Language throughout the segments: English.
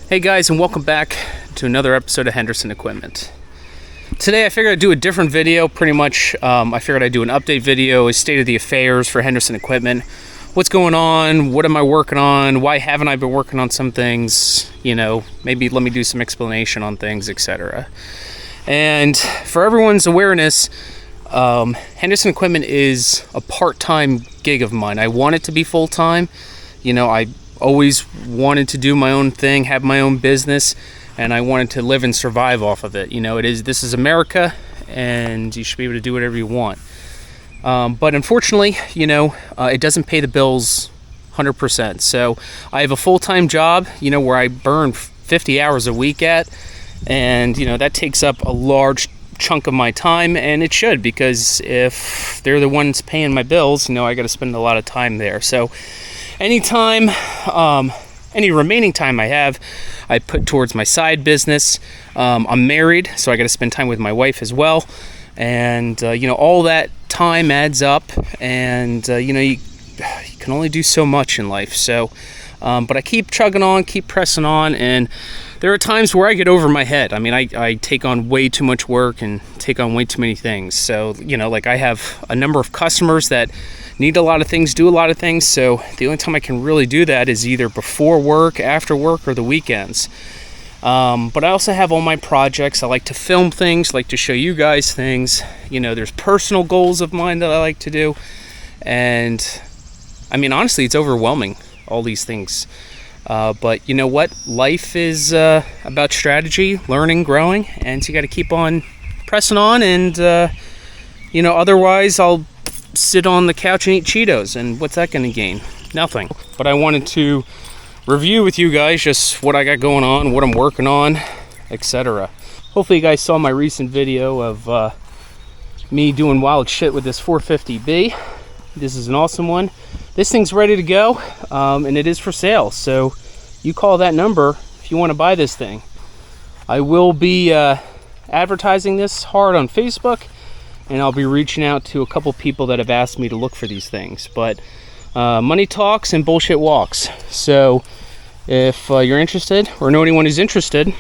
Hey guys, and welcome back to another episode of Henderson Equipment. Today I figured I'd do a different video. Pretty much I figured I'd do an update video, a state of the affairs for Henderson Equipment. What's going on? What am I working on? Why haven't I been working on some things? You know, maybe let me do some explanation on things, etc. And for everyone's awareness, Henderson Equipment is a part-time gig of mine. I want it to be full-time. You know, I always wanted to do my own thing, have my own business, and I wanted to live and survive off of it. You know, this is America, and you should be able to do whatever you want. But unfortunately, you know, it doesn't pay the bills 100%. So I have a full-time job, you know, where I burn 50 hours a week at, and, you know, that takes up a large chunk of my time, and it should, because if they're the ones paying my bills, you know, I got to spend a lot of time there. So any remaining time I have, I put towards my side business. I'm married, so I got to spend time with my wife as well. And, you know, all that time adds up, and, you know, you can only do so much in life. So, but I keep chugging on, keep pressing on, and there are times where I get over my head. I mean, I take on way too much work and take on way too many things. So, you know, like I have a number of customers that need a lot of things, do a lot of things. So the only time I can really do that is either before work, after work, or the weekends. But I also have all my projects. I like to film things, like to show you guys things. You know, there's personal goals of mine that I like to do. And I mean, honestly, it's overwhelming, all these things. But you know what? Life is about strategy, learning, growing, and so you got to keep on pressing on. And you know, otherwise I'll sit on the couch and eat Cheetos, and what's that going to gain? Nothing. But I wanted to review with you guys just what I got going on, what I'm working on, etc. Hopefully you guys saw my recent video of me doing wild shit with this 450B. This is an awesome one. This thing's ready to go, and it is for sale. So you call that number if you want to buy this thing. I will be advertising this hard on Facebook, and I'll be reaching out to a couple people that have asked me to look for these things. But money talks and bullshit walks. So if you're interested or know anyone who's interested,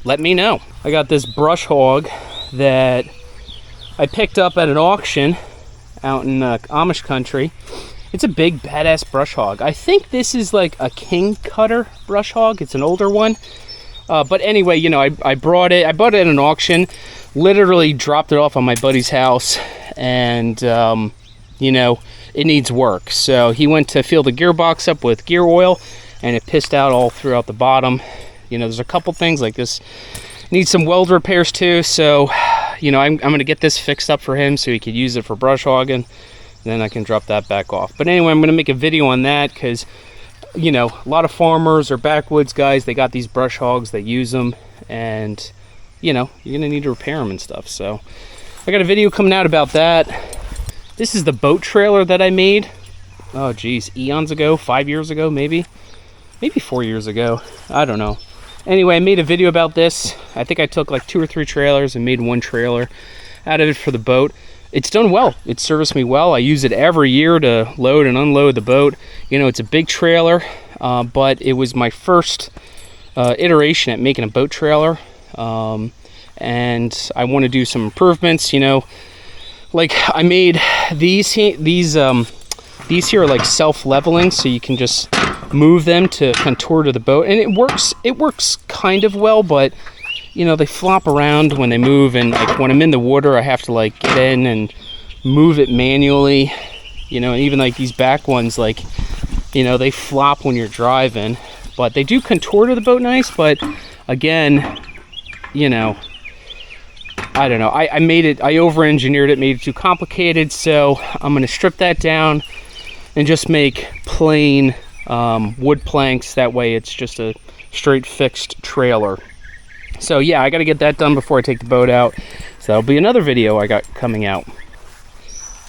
let me know. I got this brush hog that I picked up at an auction out in Amish country. It's a big badass brush hog. I think this is like a king cutter brush hog. It's an older one. But anyway, you know, I bought it at an auction, literally dropped it off on my buddy's house, and you know, it needs work. So he went to fill the gearbox up with gear oil, and it pissed out all throughout the bottom. You know, there's a couple things like this needs some weld repairs too. So, you know, I'm going to get this fixed up for him so he could use it for brush hogging. Then I can drop that back off. But anyway, I'm going to make a video on that because, you know, a lot of farmers or backwoods guys, they got these brush hogs, they use them, and, you know, you're going to need to repair them and stuff. So I got a video coming out about that. This is the boat trailer that I made, oh geez, eons ago, 5 years ago, maybe 4 years ago, I don't know. Anyway, I made a video about this. I think I took like 2 or 3 trailers and made one trailer out of it for the boat. It's done well. It serviced me well. I use it every year to load and unload the boat. You know, it's a big trailer, but it was my first iteration at making a boat trailer. And I want to do some improvements, you know. Like I made these here are like self-leveling, so you can just move them to contour to the boat, and it works kind of well, but you know, they flop around when they move, and like when I'm in the water I have to like get in and move it manually, you know. And even like these back ones, like, you know, they flop when you're driving, but they do contour to the boat nice. But again, you know, I don't know, I made it, I over-engineered it, made it too complicated. So I'm going to strip that down and just make plain wood planks. That way it's just a straight fixed trailer. So yeah, I got to get that done before I take the boat out. So that'll be another video I got coming out.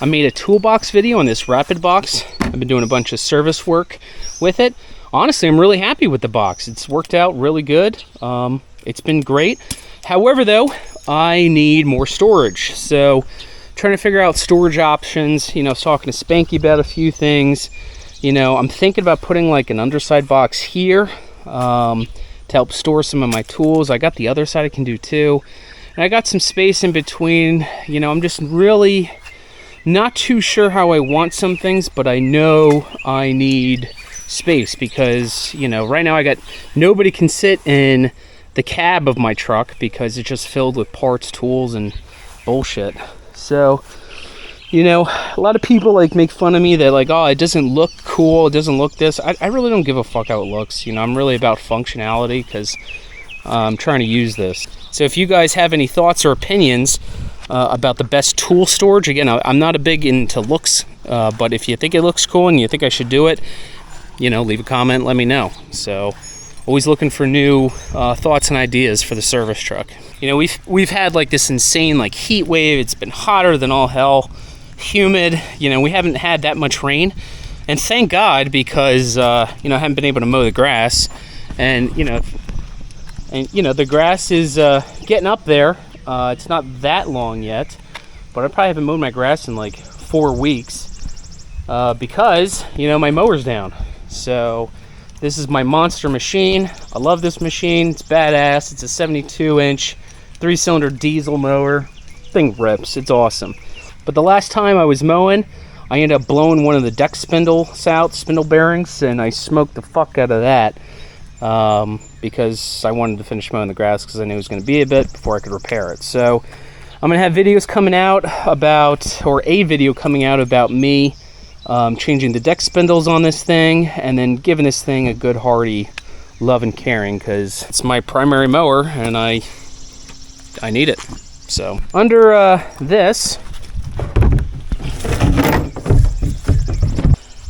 I made a toolbox video on this Rapid box. I've been doing a bunch of service work with it. Honestly, I'm really happy with the box. It's worked out really good. It's been great. However, though, I need more storage. So trying to figure out storage options. You know, I was talking to Spanky about a few things. You know, I'm thinking about putting like an underside box here. to help store some of my tools. I got the other side I can do too. And I got some space in between. You know, I'm just really not too sure how I want some things, but I know I need space because, you know, right now I got nobody can sit in the cab of my truck because it's just filled with parts, tools, and bullshit. So, you know, a lot of people like make fun of me that like, oh, it doesn't look cool, it doesn't look this. I really don't give a fuck how it looks. You know, I'm really about functionality because I'm trying to use this. So if you guys have any thoughts or opinions about the best tool storage, again, I'm not a big into looks, but if you think it looks cool and you think I should do it, you know, leave a comment, let me know. So always looking for new thoughts and ideas for the service truck. You know, we've had like this insane like heat wave. It's been hotter than all hell, humid. You know, we haven't had that much rain, and thank God, because you know, I haven't been able to mow the grass, and you know the grass is getting up there. It's not that long yet, but I probably haven't mowed my grass in like 4 weeks because, you know, my mower's down. So this is my monster machine. I love this machine. It's badass. It's a 72-inch 3-cylinder diesel mower. Thing rips. It's awesome. But the last time I was mowing, I ended up blowing one of the deck spindles out, spindle bearings, and I smoked the fuck out of that because I wanted to finish mowing the grass because I knew it was going to be a bit before I could repair it. So I'm going to have videos coming out about, or a video coming out about me changing the deck spindles on this thing, and then giving this thing a good hearty love and caring because it's my primary mower and I need it. So under this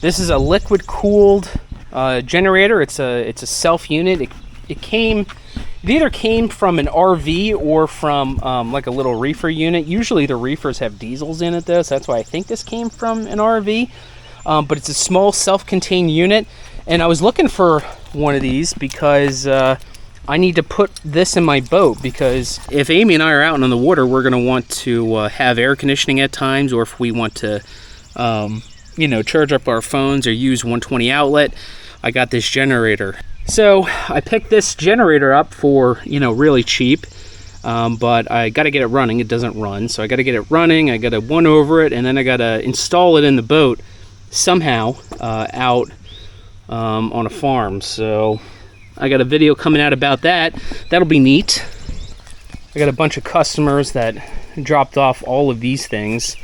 is a liquid cooled generator. It's a self unit. It either came from an RV or from like a little reefer unit. Usually the reefers have diesels in it though, so that's why I think this came from an RV. But it's a small self-contained unit, and I was looking for one of these because I need to put this in my boat, because if Amy and I are out on the water, we're going to want to have air conditioning at times, or if we want to you know, charge up our phones or use 120 outlet, I got this generator. So I picked this generator up for, you know, really cheap, but I got to get it running. It doesn't run, so I got to get it running. I got to one over it, and then I got to install it in the boat somehow out on a farm. So I got a video coming out about that. That'll be neat. I got a bunch of customers that dropped off all of these things.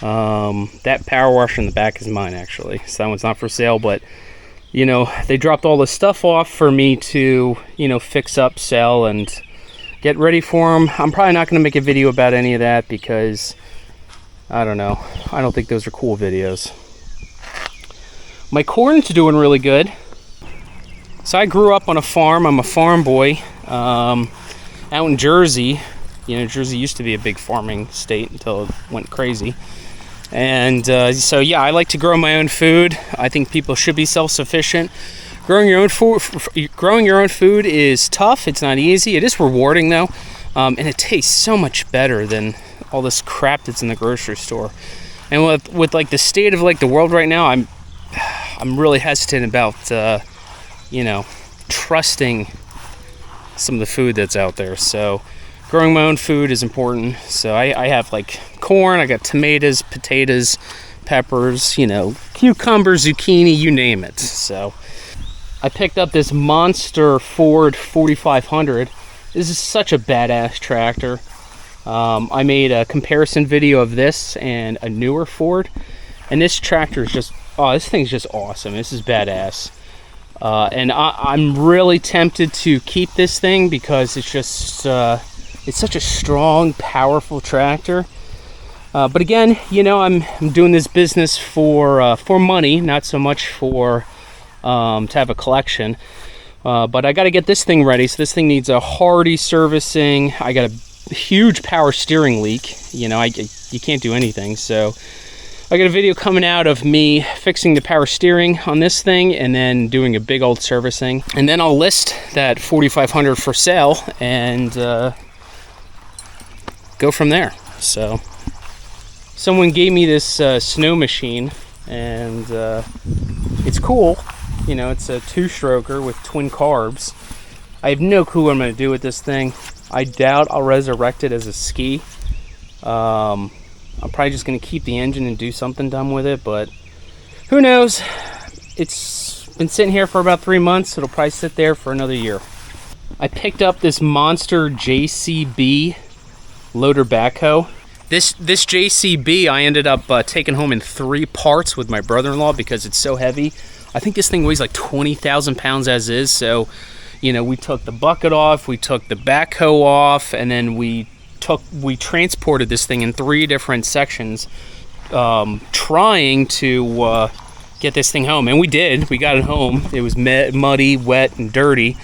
That power washer in the back is mine, actually, so that one's not for sale, but you know, they dropped all this stuff off for me to, you know, fix up, sell, and get ready for them. I'm probably not going to make a video about any of that because I don't know, I don't think those are cool videos. My corn's doing really good. So I grew up on a farm. I'm a farm boy out in Jersey. You know, Jersey used to be a big farming state until it went crazy. And so yeah, I like to grow my own food. I think people should be self-sufficient. Growing your own food is tough. It's not easy. It is rewarding though, and it tastes so much better than all this crap that's in the grocery store. And with like the state of like the world right now, I'm really hesitant about you know, trusting some of the food that's out there. So growing my own food is important. So I have like corn, I got tomatoes, potatoes, peppers, you know, cucumbers, zucchini, you name it. So I picked up this monster Ford 4500. This is such a badass tractor. I made a comparison video of this and a newer Ford, and this tractor is just, oh, this thing's just awesome. This is badass. And I'm really tempted to keep this thing because it's just it's such a strong, powerful tractor. But again, you know, I'm doing this business for money, not so much for to have a collection. But I got to get this thing ready. So this thing needs a hardy servicing. I got a huge power steering leak. You know, you can't do anything. So I got a video coming out of me fixing the power steering on this thing and then doing a big old servicing. And then I'll list that 4500 for sale and go from there. So someone gave me this snow machine, and it's cool. You know, it's a 2-stroker with twin carbs. I have no clue what I'm going to do with this thing. I doubt I'll resurrect it as a ski. I'm probably just going to keep the engine and do something dumb with it, but who knows? It's been sitting here for about 3 months. It'll probably sit there for another year. I picked up this monster JCB loader backhoe. This JCB I ended up taking home in 3 parts with my brother-in-law because it's so heavy. I think this thing weighs like 20,000 pounds as is. So, you know, we took the bucket off, we took the backhoe off, and then we transported this thing in 3 different sections, trying to get this thing home. And we did. We got it home. It was muddy, wet, and dirty.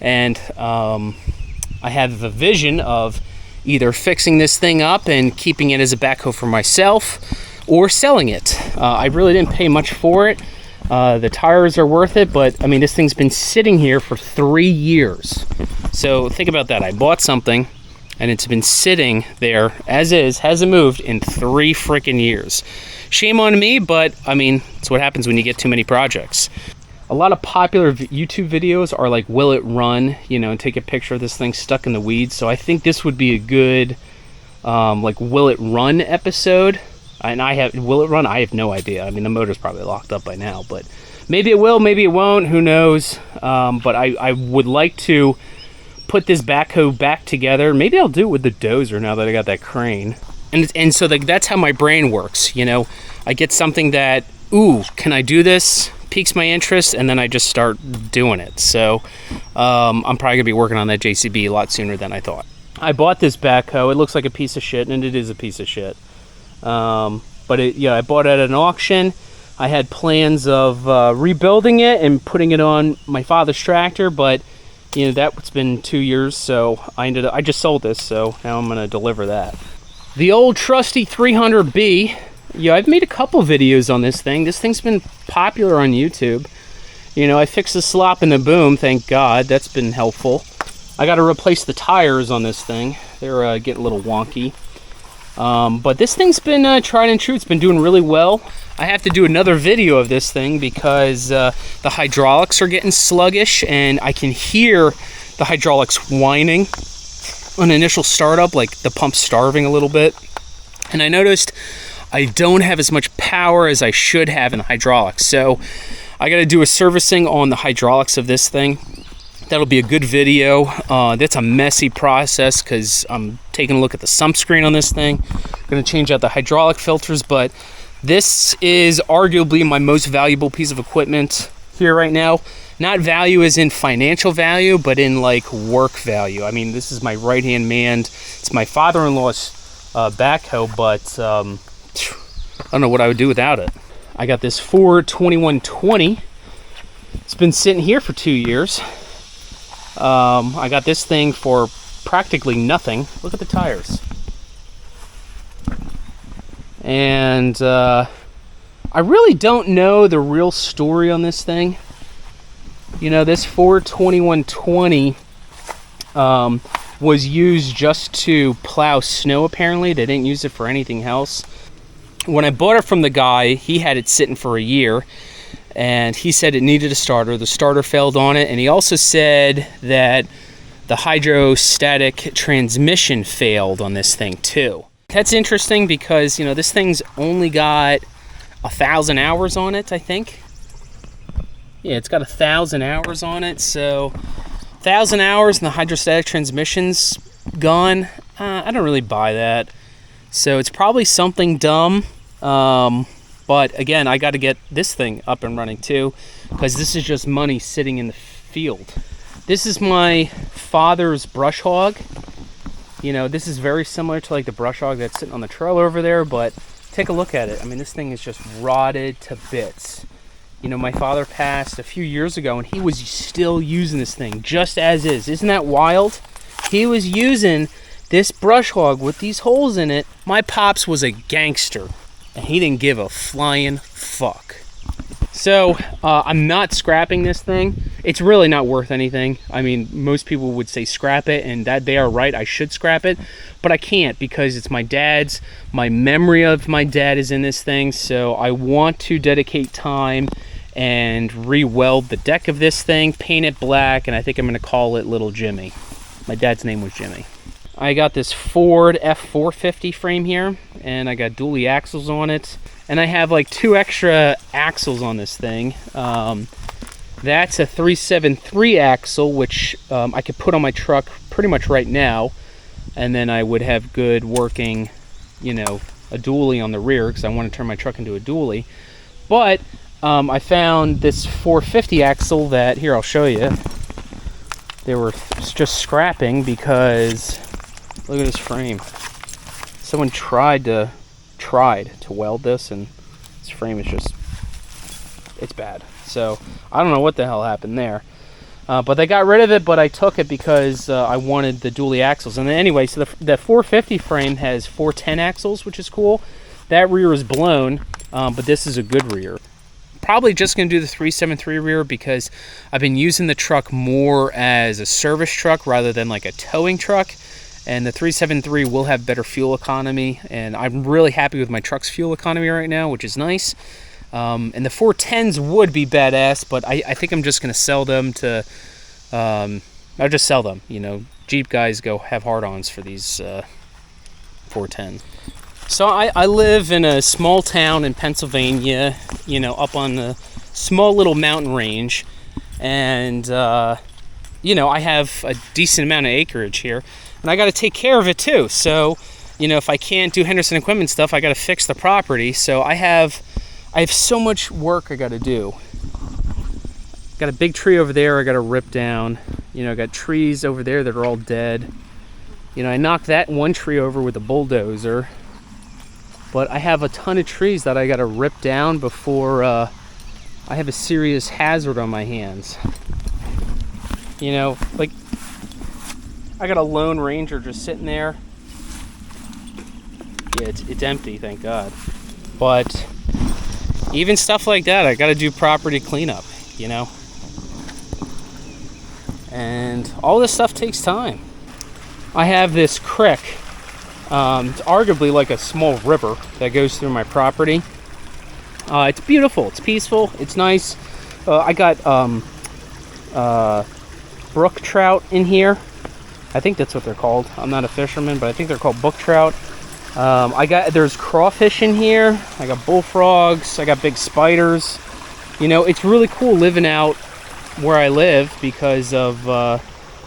And I had the vision of either fixing this thing up and keeping it as a backhoe for myself or selling it. I really didn't pay much for it. The tires are worth it, but I mean, this thing's been sitting here for 3 years. So think about that. I bought something and it's been sitting there as is, hasn't moved in 3 freaking years. Shame on me, but I mean, it's what happens when you get too many projects. A lot of popular YouTube videos are like, will it run, you know, and take a picture of this thing stuck in the weeds. So I think this would be a good, like, will it run episode. And will it run? I have no idea. I mean, the motor's probably locked up by now, but maybe it will, maybe it won't, who knows. But I would like to put this backhoe back together. Maybe I'll do it with the dozer now that I got that crane. And so that's how my brain works, you know. I get something that, ooh, can I do this? Piques my interest, and then I just start doing it. So I'm probably gonna be working on that JCB a lot sooner than I thought. I bought this backhoe. It looks like a piece of shit, and it is a piece of shit. But I bought it at an auction. I had plans of rebuilding it and putting it on my father's tractor, but you know, that's been 2 years, so I just sold this, so now I'm gonna deliver that. The old trusty 300B. Yeah, I've made a couple videos on this thing. This thing's been popular on YouTube. You know, I fixed the slop in the boom, thank God. That's been helpful. I got to replace the tires on this thing. They're getting a little wonky. But this thing's been tried and true. It's been doing really well. I have to do another video of this thing because the hydraulics are getting sluggish, and I can hear the hydraulics whining on initial startup, like the pump's starving a little bit. And I noticed I don't have as much power as I should have in the hydraulics. So I got to do a servicing on the hydraulics of this thing. That'll be a good video. That's a messy process because I'm taking a look at the sump screen on this thing. I'm going to change out the hydraulic filters, but this is arguably my most valuable piece of equipment here right now. Not value as in financial value, but in like work value. I mean, this is my right-hand man. It's my father-in-law's backhoe, but I don't know what I would do without it. I got this Ford 2120. It's been sitting here for 2 years. I got this thing for practically nothing. Look at the tires. And I really don't know the real story on this thing. You know, this Ford 2120 was used just to plow snow, apparently. They didn't use it for anything else. When I bought it from the guy, he had it sitting for a year, and he said it needed a starter. The starter failed on it, and he also said that the hydrostatic transmission failed on this thing too. That's interesting because, you know, this thing's only got 1,000 hours on it, I think. Yeah, it's got 1,000 hours on it, so 1,000 hours and the hydrostatic transmission's gone. I don't really buy that. So it's probably something dumb, but again, I got to get this thing up and running too, because this is just money sitting in the field. This is my father's brush hog. You know, this is very similar to like the brush hog that's sitting on the trailer over there, but take a look at it. I mean, this thing is just rotted to bits. You know, my father passed a few years ago, and he was still using this thing just as is. Isn't that wild? He was using this brush hog with these holes in it. My pops was a gangster, and he didn't give a flying fuck. So I'm not scrapping this thing. It's really not worth anything. I mean, most people would say scrap it, and that they are right. I should scrap it, but I can't because it's my dad's. My memory of my dad is in this thing, so I want to dedicate time and re-weld the deck of this thing, paint it black, and I think I'm going to call it Little Jimmy. My dad's name was Jimmy. I got this Ford F450 frame here, and I got dually axles on it, and I have like 2 extra axles on this thing. That's a 373 axle, which I could put on my truck pretty much right now, and then I would have good working, you know, a dually on the rear, because I want to turn my truck into a dually. But I found this 450 axle that, here, I'll show you. They were just scrapping because, look at this frame. Someone tried to weld this, and this frame is just, it's bad. So I don't know what the hell happened there. But they got rid of it, but I took it because I wanted the dually axles. And then anyway, so the 450 frame has 410 axles, which is cool. That rear is blown, but this is a good rear. Probably just going to do the 373 rear because I've been using the truck more as a service truck rather than like a towing truck. And the 373 will have better fuel economy, and I'm really happy with my truck's fuel economy right now, which is nice. And the 410s would be badass, but I think I'm just going to sell them to, I'll just sell them. You know, Jeep guys go have hard-ons for these 410. So I live in a small town in Pennsylvania, you know, up on the small little mountain range. And, you know, I have a decent amount of acreage here. And I got to take care of it too. So, you know, if I can't do Henderson equipment stuff, I got to fix the property. So I have so much work I got to do. Got a big tree over there I got to rip down. You know, I got trees over there that are all dead. You know, I knocked that one tree over with a bulldozer. But I have a ton of trees that I got to rip down before I have a serious hazard on my hands. You know, like, I got a Lone Ranger just sitting there. Yeah, it's empty, thank God. But even stuff like that, I got to do property cleanup, you know. And all this stuff takes time. I have this creek. It's arguably like a small river that goes through my property. It's beautiful. It's peaceful. It's nice. I got brook trout in here. I think that's what they're called. I'm not a fisherman, but I think they're called brook trout. There's crawfish in here. I got bullfrogs. I got big spiders. You know, it's really cool living out where I live because of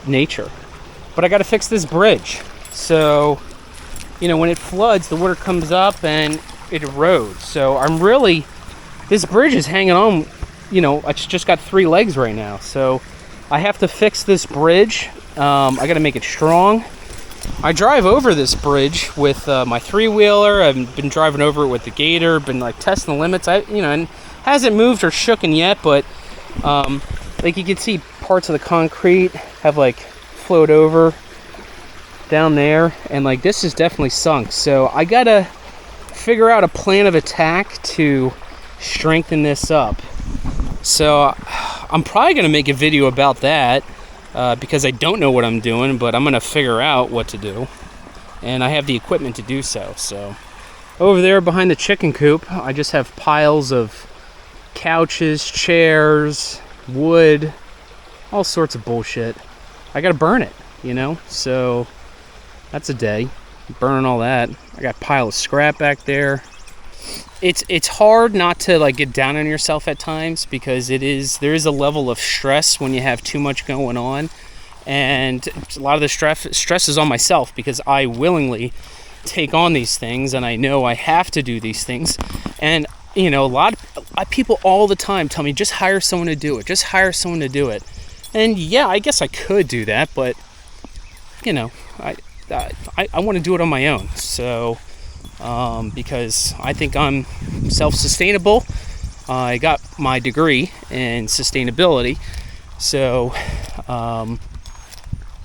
nature. But I got to fix this bridge. So, you know, when it floods, the water comes up and it erodes. So this bridge is hanging on, you know, it's just got 3 legs right now. So I have to fix this bridge. I got to make it strong. I drive over this bridge with my 3-wheeler. I've been driving over it with the Gator, been like testing the limits. And hasn't moved or shooken yet, but like you can see parts of the concrete have like flowed over down there, and like this is definitely sunk. So I gotta figure out a plan of attack to strengthen this up. So I'm probably gonna make a video about that because I don't know what I'm doing, but I'm gonna figure out what to do, and I have the equipment to do so. So over there behind the chicken coop, I just have piles of couches, chairs, wood, all sorts of bullshit. I gotta burn it, you know. So that's a day, burning all that. I got a pile of scrap back there. It's hard not to like get down on yourself at times because there is a level of stress when you have too much going on, and a lot of the stress is on myself because I willingly take on these things, and I know I have to do these things. And you know, a lot of people all the time tell me, just hire someone to do it, just hire someone to do it. And yeah, I guess I could do that, but you know, I want to do it on my own. So because I think I'm self-sustainable. I got my degree in sustainability, so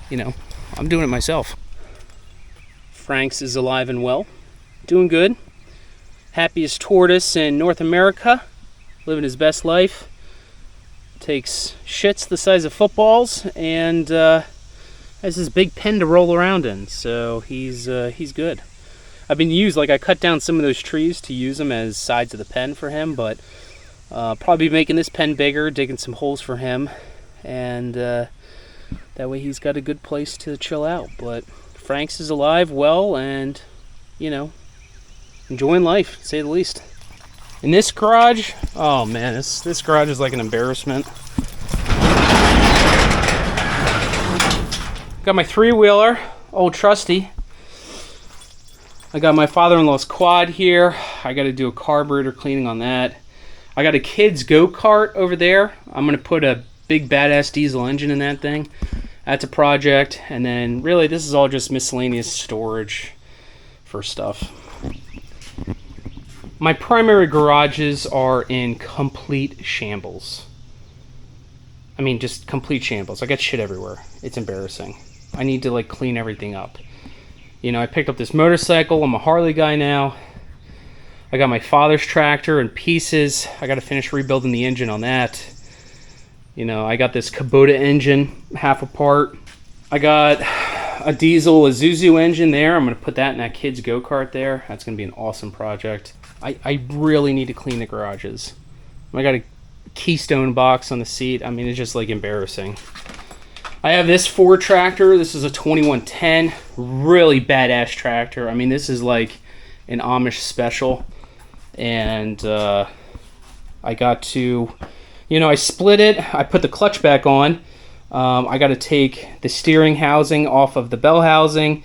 you know, I'm doing it myself. Frank's is alive and well, doing good. Happiest tortoise in North America, living his best life. Takes shits the size of footballs, and has this big pen to roll around in, so he's good. I cut down some of those trees to use them as sides of the pen for him, but Probably making this pen bigger, digging some holes for him, and that way he's got a good place to chill out. But Frank's is alive, well, and enjoying life, to say the least. In this garage, oh man, this garage is like an embarrassment. Got my 3-wheeler, old trusty. I got my father-in-law's quad here. I got to do a carburetor cleaning on that. I got a kid's go-kart over there. I'm going to put a big badass diesel engine in that thing. That's a project. And then really this is all just miscellaneous storage for stuff. My primary garages are in complete shambles. I mean, just complete shambles. I got shit everywhere. It's embarrassing. I need to clean everything up. I picked up this motorcycle. I'm a Harley guy now. I got my father's tractor in pieces. I got to finish rebuilding the engine on that. I got this Kubota engine half apart. I got a diesel Isuzu engine there. I'm going to put that in that kid's go-kart there. That's going to be an awesome project. I really need to clean the garages. I got a Keystone box on the seat. I mean, it's just embarrassing. I have this Ford tractor. This is a 2110. Really badass tractor. I mean, this is like an Amish special. And I got to, I split it. I put the clutch back on. I got to take the steering housing off of the bell housing.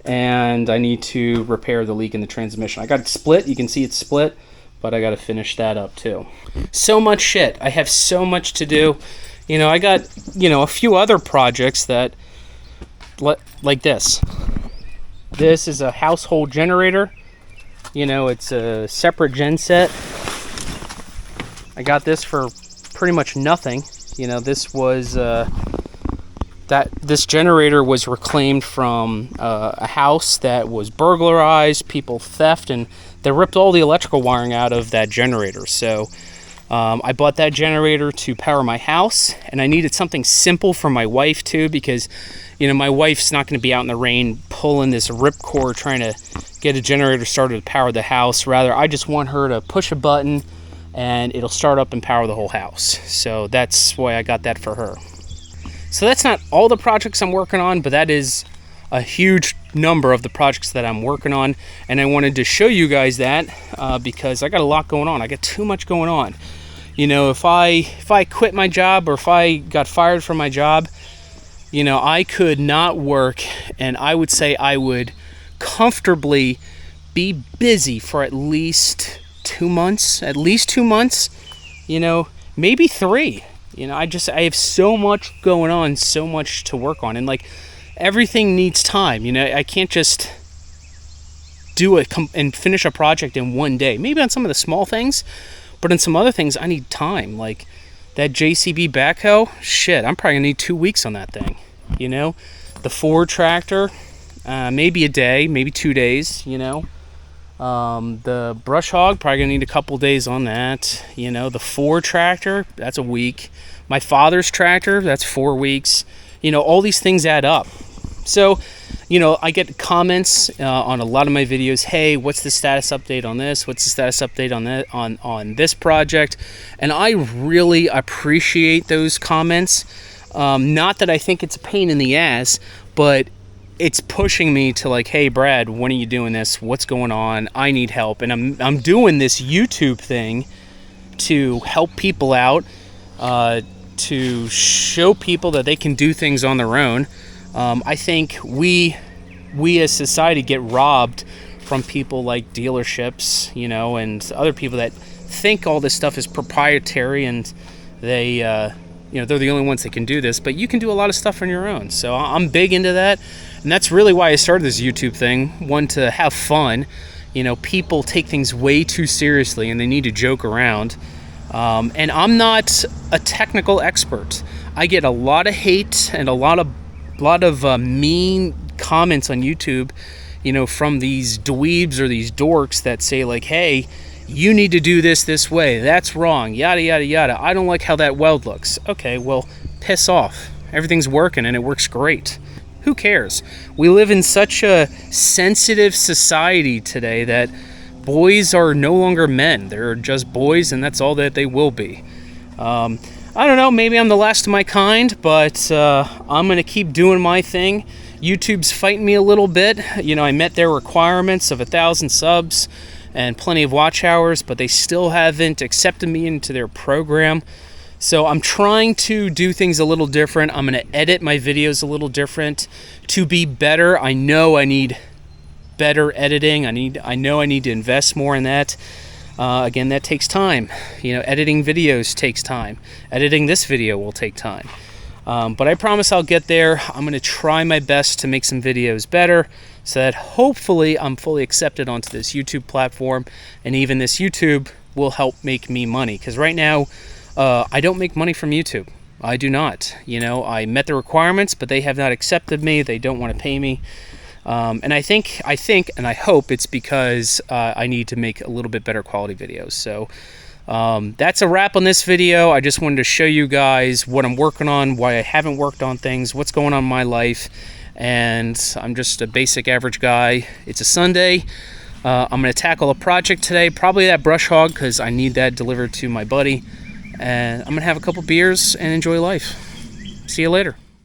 And I need to repair the leak in the transmission. I got it split. You can see it's split. But I got to finish that up too. So much shit. I have so much to do. I got, a few other projects that, like this. This is a household generator. It's a separate gen set. I got this for pretty much nothing. This was, this generator was reclaimed from a house that was burglarized, people theft, and they ripped all the electrical wiring out of that generator. So I bought that generator to power my house, and I needed something simple for my wife too, because my wife's not going to be out in the rain pulling this ripcord trying to get a generator started to power the house. Rather, I just want her to push a button and it'll start up and power the whole house. So that's why I got that for her. So that's not all the projects I'm working on, but that is a huge number of the projects that I'm working on, and I wanted to show you guys that because I got a lot going on. I got too much going on. If I quit my job, or if I got fired from my job, I could not work, and I would say I would comfortably be busy for at least 2 months, maybe 3. I have so much going on, so much to work on, and everything needs time. I can't just do it and finish a project in one day. Maybe on some of the small things, but on some other things I need time. Like that JCB backhoe, shit, I'm probably gonna need 2 weeks on that thing. The Ford tractor, maybe a day, maybe 2 days. The brush hog, probably gonna need a couple days on that. The Ford tractor, that's a week. My father's tractor, that's 4 weeks. All these things add up. So, I get comments on a lot of my videos. Hey, what's the status update on this? What's the status update on that on this project? And I really appreciate those comments. Not that I think it's a pain in the ass, but it's pushing me to hey, Brad, when are you doing this? What's going on? I need help. And I'm doing this YouTube thing to help people out, to show people that they can do things on their own. I think we as society get robbed from people like dealerships, and other people that think all this stuff is proprietary, and they, they're the only ones that can do this. But you can do a lot of stuff on your own. So I'm big into that, and that's really why I started this YouTube thing. One, to have fun. People take things way too seriously, and they need to joke around. And I'm not a technical expert. I get a lot of hate and a lot of mean comments on YouTube, from these dweebs or these dorks that say hey, you need to do this way. That's wrong. Yada, yada, yada. I don't like how that weld looks. Okay, well, piss off. Everything's working and it works great. Who cares? We live in such a sensitive society today that boys are no longer men. They're just boys, and that's all that they will be. I don't know, maybe I'm the last of my kind, but I'm going to keep doing my thing. YouTube's fighting me a little bit. You know, I met their requirements of 1,000 subs and plenty of watch hours, but they still haven't accepted me into their program. So I'm trying to do things a little different. I'm going to edit my videos a little different to be better. I know I need better editing. I know I need to invest more in that. Again, that takes time. You know, editing videos takes time. Editing this video will take time. But I promise I'll get there. I'm going to try my best to make some videos better so that hopefully I'm fully accepted onto this YouTube platform, and even this YouTube will help make me money. Because right now, I don't make money from YouTube. I do not. You know, I met the requirements, but they have not accepted me. They don't want to pay me. And I think, and I hope it's because I need to make a little bit better quality videos. So that's a wrap on this video. I just wanted to show you guys what I'm working on, why I haven't worked on things, what's going on in my life. And I'm just a basic average guy. It's a Sunday. I'm going to tackle a project today, probably that brush hog, because I need that delivered to my buddy. And I'm going to have a couple beers and enjoy life. See you later.